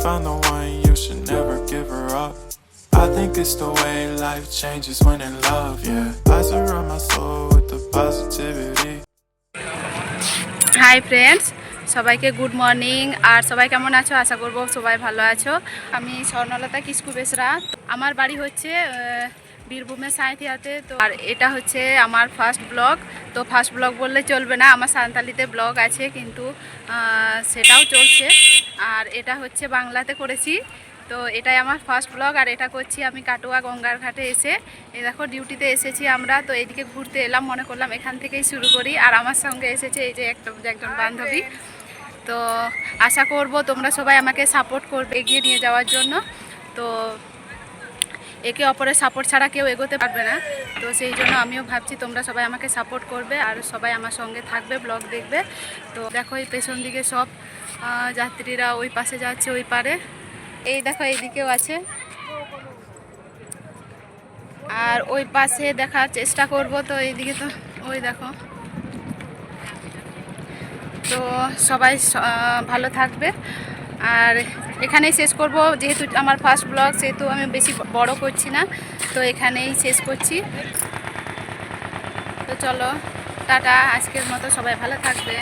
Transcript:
found the one, you should never give her up. I think it's the way life changes when in love, yeah. I surround my soul with the positivity. Hi friends, সবাইকে good morning. আর সবাই কেমন আছো? আশা করবো সবাই ভালো আছো। আমি স্বর্ণলতা কিসকু বেসরা। আমার বাড়ি হচ্ছে বীরভূমের সাঁইথিয়াতে। তো আর এটা হচ্ছে আমার ফার্স্ট ব্লগ। তো ফার্স্ট ব্লগ বললে চলবে না, আমার সাঁওতালিতে ব্লগ আছে, কিন্তু সেটাও চলছে। আর এটা হচ্ছে বাংলাতে করেছি। তো এটাই আমার ফার্স্ট ব্লগ। আর এটা করছি আমি কাটোয়া গঙ্গার ঘাটে এসে। এই দেখো ডিউটিতে এসেছি আমরা। তো এইদিকে ঘুরতে এলাম, মনে করলাম এখান থেকেই শুরু করি। আর আমার সঙ্গে এসেছে এই যে একজন বান্ধবী। তো আশা করব তোমরা সবাই আমাকে সাপোর্ট করবে এগিয়ে নিয়ে যাওয়ার জন্য। তো একে অপরের সাপোর্ট ছাড়া কেউ এগোতে পারবে না। তো সেই জন্য আমিও ভাবছি তোমরা সবাই আমাকে সাপোর্ট করবে আর সবাই আমার সঙ্গে থাকবে, ব্লগ দেখবে। তো দেখো এই পেছন দিকে সব যাত্রীরা ওই পাশে যাচ্ছে, ওই পারে। এই দেখো এইদিকেও আছে। আর ওই পাশে দেখার চেষ্টা করব। তো এইদিকে তো ওই দেখো। তো সবাই ভালো থাকবে। আর এখানেই শেষ করব, যেহেতু আমার ফার্স্ট ব্লগ, সেহেতু আমি বেশি বড় করছি না। তো এখানেই শেষ করছি। তো চলো টাটা, আজকের মতো সবাই ভালো থাকবে।